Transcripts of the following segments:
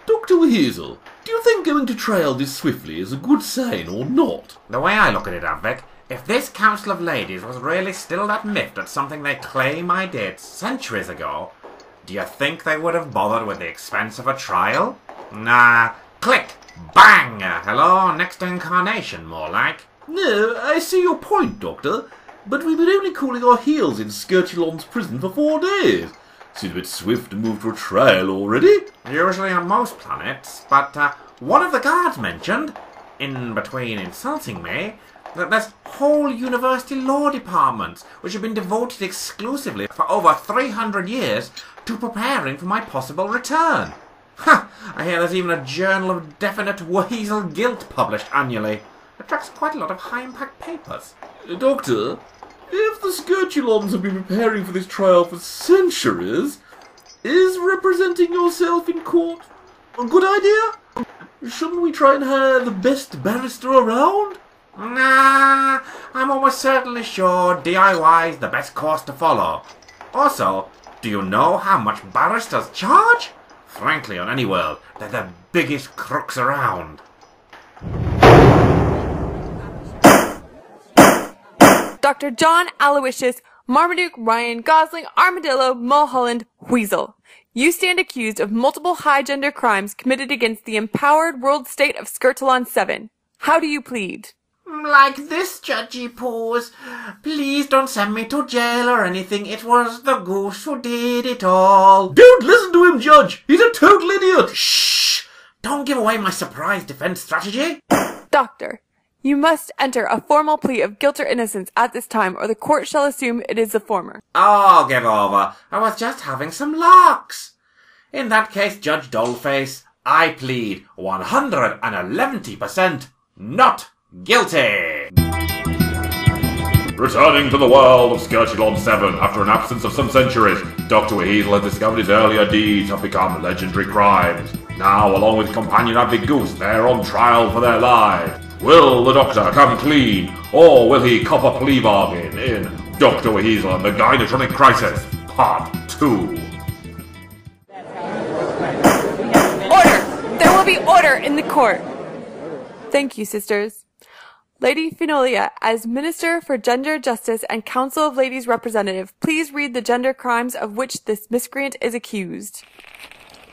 Dr. WHeasel, do you think going to trial this swiftly is a good sign or not? The way I look at it, Avik, if this Council of Ladies was really still that miffed at something they claim I did centuries ago, do you think they would have bothered with the expense of a trial? Nah, click, bang, hello, next incarnation, more like. No, I see your point, Doctor, but we've been only cooling our heels in Skirtulon's prison for 4 days. Seems a bit swift to move to a trial already. Usually on most planets, but one of the guards mentioned, in between insulting me, that there's whole university law departments which have been devoted exclusively for over 300 years to preparing for my possible return. Ha! I hear there's even a journal of definite WHeasel guilt published annually. Attracts quite a lot of high-impact papers. Doctor, if the Skirtulons have been preparing for this trial for centuries, is representing yourself in court a good idea? Shouldn't we try and hire the best barrister around? Nah, I'm almost certainly sure DIY is the best course to follow. Also, do you know how much barristers charge? Frankly, on any world, they're the biggest crooks around. Dr. John Aloysius, Marmaduke, Ryan, Gosling, Armadillo, Mulholland, WHeasel. You stand accused of multiple high-gender crimes committed against the empowered world state of Skirtulon 7. How do you plead? Like this, Judgy Paws. Please don't send me to jail or anything. It was the goose who did it all. Don't listen to him, Judge! He's a total idiot! Shh! Don't give away my surprise defense strategy. Doctor, you must enter a formal plea of guilt or innocence at this time, or the court shall assume it is the former. Oh, give over. I was just having some larks. In that case, Judge Dollface, I plead 111% not guilty. Returning to the world of Skirtulon 7 after an absence of some centuries, Dr. WHeasel has discovered his earlier deeds have become legendary crimes. Now, along with companion Avik Goose, they're on trial for their lives. Will the Doctor come clean, or will he cop a plea bargain in Dr. WHeasel and the Gynotronic Crisis, Part 2? Order! There will be order in the court! Thank you, sisters. Lady Finolia, as Minister for Gender Justice and Council of Ladies Representative, please read the gender crimes of which this miscreant is accused.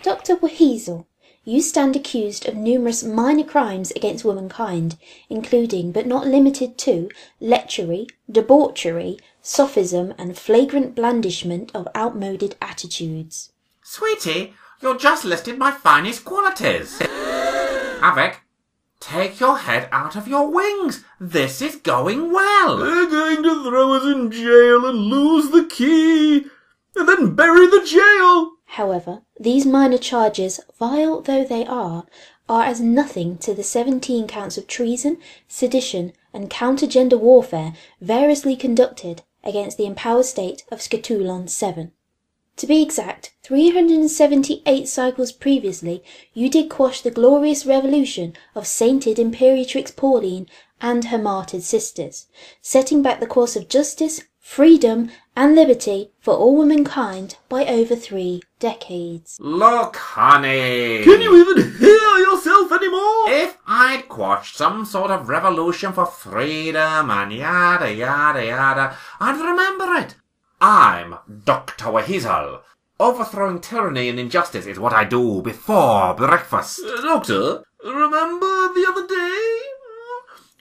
Dr. WHeasel, you stand accused of numerous minor crimes against womankind, including but not limited to lechery, debauchery, sophism, and flagrant blandishment of outmoded attitudes. Sweetie, you just listed my finest qualities. Avik, take your head out of your wings. This is going well. They're going to throw us in jail and lose the key, and then bury the jail. However, these minor charges, vile though they are as nothing to the 17 counts of treason, sedition, and counter-gender warfare variously conducted against the empowered state of Skirtulon 7. To be exact, 378 cycles previously, you did quash the glorious revolution of sainted Imperatrix Pauline and her martyred sisters, setting back the course of justice, freedom, and liberty for all womankind by over 3 decades. Look, honey. Can you even hear yourself anymore? If I'd quashed some sort of revolution for freedom and yada yada yada, I'd remember it. I'm Dr. WHeasel. Overthrowing tyranny and injustice is what I do before breakfast. Doctor, remember the other day?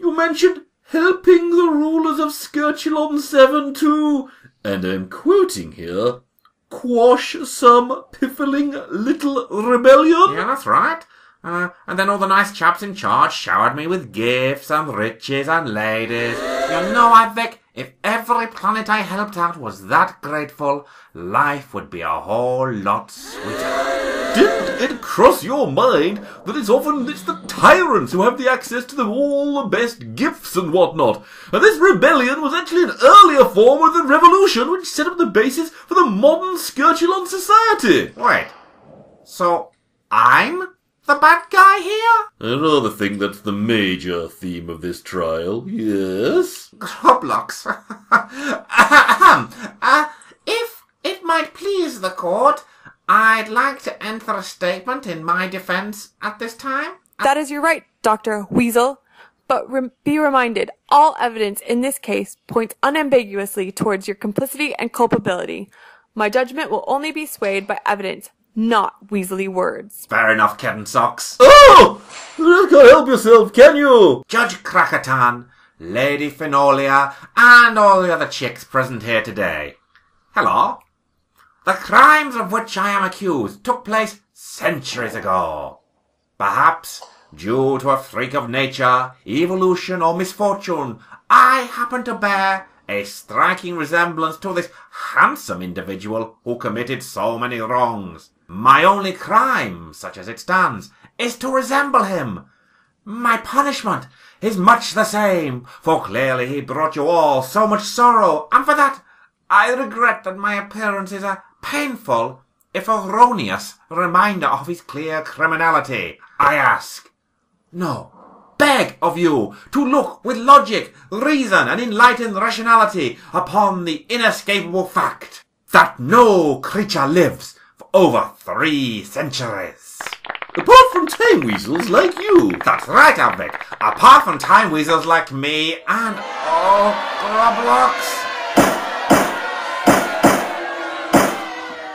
You mentioned helping the rulers of Skirtulon 7 to, and I'm quoting here, quash some piffling little rebellion? Yeah, that's right. And then all the nice chaps in charge showered me with gifts and riches and ladies. You know, Avik, if every planet I helped out was that grateful, life would be a whole lot sweeter. Didn't it cross your mind that it's the tyrants who have the access to all the best gifts and whatnot? And this rebellion was actually an earlier form of the revolution which set up the basis for the modern Skirtulon society. Wait, so I'm the bad guy here? I rather think that's the major theme of this trial, yes? Groblox. If it might please the court, I'd like to enter a statement in my defense at this time. That is your right, Dr. Weasel. But be reminded, all evidence in this case points unambiguously towards your complicity and culpability. My judgment will only be swayed by evidence, not weaselly words. Fair enough, Kitten Socks. Oh! You can't help yourself, can you? Judge Krakatan, Lady Phenolia, and all the other chicks present here today. Hello. The crimes of which I am accused took place centuries ago. Perhaps, due to a freak of nature, evolution, or misfortune, I happen to bear a striking resemblance to this handsome individual who committed so many wrongs. My only crime, such as it stands, is to resemble him. My punishment is much the same, for clearly he brought you all so much sorrow, and for that I regret that my appearance is a painful, if erroneous, reminder of his clear criminality. I ask, no, beg of you to look with logic, reason, and enlightened rationality upon the inescapable fact that no creature lives for over 3 centuries. Apart from time weasels like you. That's right, Avik. Apart from time weasels like me and Roblox.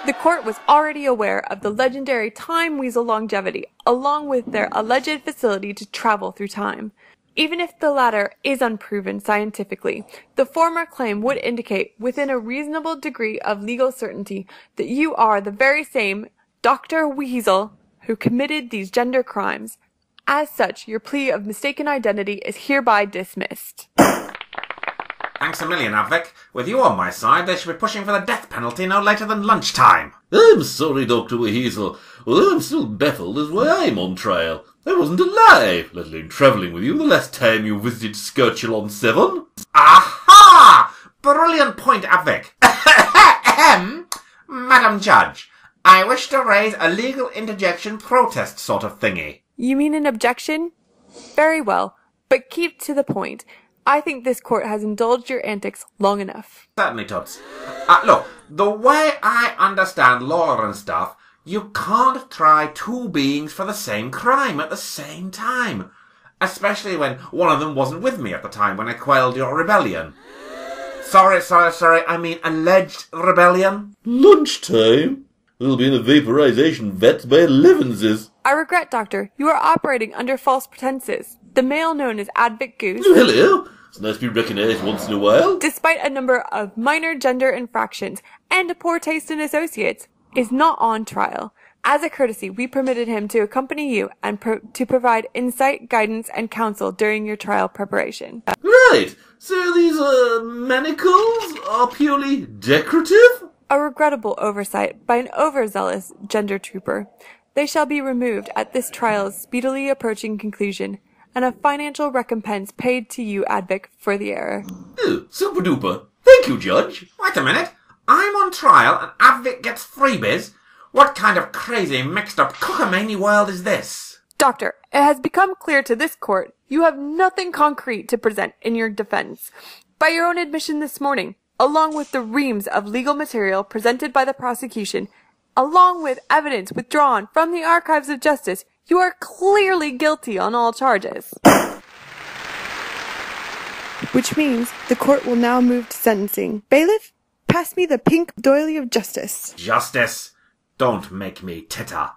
The court was already aware of the legendary time weasel longevity, along with their alleged facility to travel through time. Even if the latter is unproven scientifically, the former claim would indicate, within a reasonable degree of legal certainty, that you are the very same Dr. WHeasel who committed these gender crimes. As such, your plea of mistaken identity is hereby dismissed. Thanks a million, Avik. With you on my side, they should be pushing for the death penalty no later than lunchtime. I'm sorry, Dr. WHeasel, although I'm still baffled as why I'm on trial. I wasn't alive, let alone travelling with you the last time you visited Skirtulon 7. Aha! Brilliant point, Avik. Madam Judge, I wish to raise a legal interjection protest sort of thingy. You mean an objection? Very well, but keep to the point. I think this court has indulged your antics long enough. Certainly, Toots. Look, the way I understand law and stuff, you can't try 2 beings for the same crime at the same time. Especially when one of them wasn't with me at the time when I quelled your rebellion. Sorry, I mean alleged rebellion. Lunchtime? We'll be in a vaporization vat by 11s. I regret, Doctor. You are operating under false pretenses. The male known as Advik Goose... Oh, hello. It's nice to be recognised once in a while. Despite a number of minor gender infractions and a poor taste in associates, is not on trial. As a courtesy, we permitted him to accompany you and to provide insight, guidance, and counsel during your trial preparation. Right. So these, manacles are purely decorative? A regrettable oversight by an overzealous gender trooper. They shall be removed at this trial's speedily approaching conclusion, and a financial recompense paid to you, Advik, for the error. Oh, super duper. Thank you, Judge. Wait a minute. I'm on trial and Advik gets freebies? What kind of crazy, mixed-up, cockamamie world is this? Doctor, it has become clear to this court you have nothing concrete to present in your defense. By your own admission this morning, along with the reams of legal material presented by the prosecution, along with evidence withdrawn from the archives of justice, you are clearly guilty on all charges. Which means the court will now move to sentencing. Bailiff, pass me the pink doily of justice. Justice? Don't make me titter.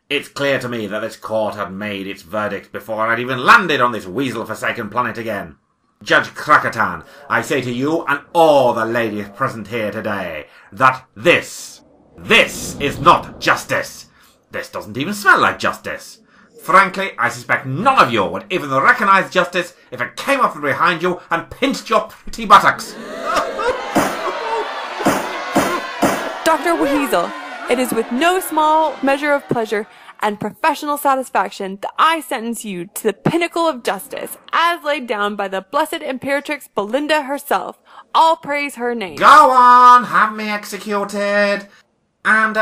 It's clear to me that this court had made its verdict before I'd even landed on this weasel-forsaken planet again. Judge Krakatan, I say to you and all the ladies present here today that this is not justice. This doesn't even smell like justice. Frankly, I suspect none of you would even recognize justice if it came up from behind you and pinched your pretty buttocks. Dr. WHeasel, it is with no small measure of pleasure and professional satisfaction that I sentence you to the pinnacle of justice, as laid down by the blessed Imperatrix Belinda herself. All praise her name. Go on, have me executed. And,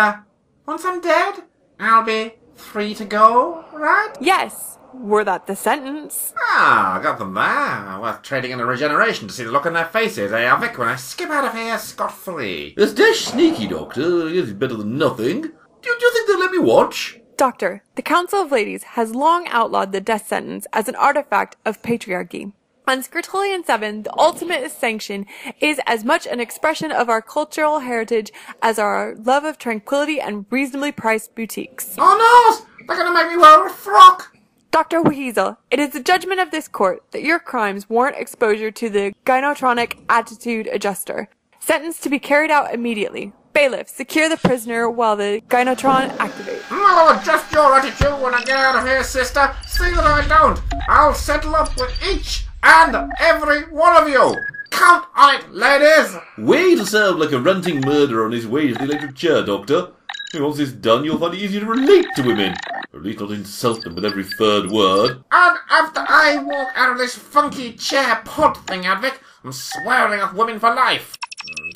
once I'm dead, I'll be free to go, right? Yes, were that the sentence. Ah, got them there. Worth trading in a regeneration to see the look on their faces, Avik, when I skip out of here scot-free. It's dash sneaky, Doctor. I guess it's better than nothing. Do you think they'll let me watch? Doctor, the Council of Ladies has long outlawed the death sentence as an artifact of patriarchy. On Skirtulon 7, the ultimate sanction is as much an expression of our cultural heritage as our love of tranquility and reasonably priced boutiques. Oh no! They're gonna make me wear a frock! Dr. WHeasel, it is the judgment of this court that your crimes warrant exposure to the Gynotronic attitude adjuster. Sentence to be carried out immediately. Bailiff, secure the prisoner while the Gynotron activates. I'll adjust your attitude when I get out of here, sister. See that I don't. I'll settle up with each and every one of you. Count on it, ladies. Way to sound like a ranting murderer on his way to the electric chair, Doctor. Once this done, you'll find it easier to relate to women. Or at least not insult them with every third word. And after I walk out of this funky chair pod thing, Advic, I'm swearing off women for life.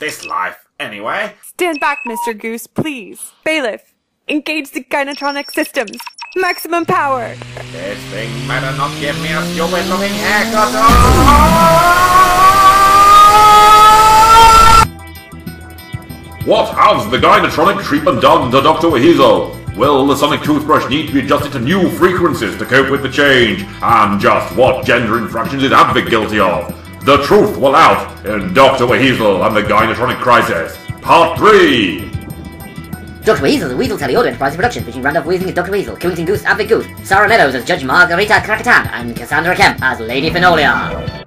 This life, anyway. Stand back, Mr. Goose, please. Bailiff, engage the Gynotronic systems. Maximum power. This thing better not give me a stupid-looking haircut. What has the Gynotronic treatment done to Dr. WHeasel? Will the sonic toothbrush need to be adjusted to new frequencies to cope with the change? And just what gender infractions is Advic guilty of? The truth will out in Dr. WHeasel and the Gynotronic Crisis, Part 3! Dr. WHeasel is a Weasel Teleorder Enterprise production featuring Randolph Weaseling as Dr. WHeasel, Killington Goose, Advic Goose, Sarah Meadows as Judge Margarita Krakatan, and Cassandra Kemp as Lady Finolia.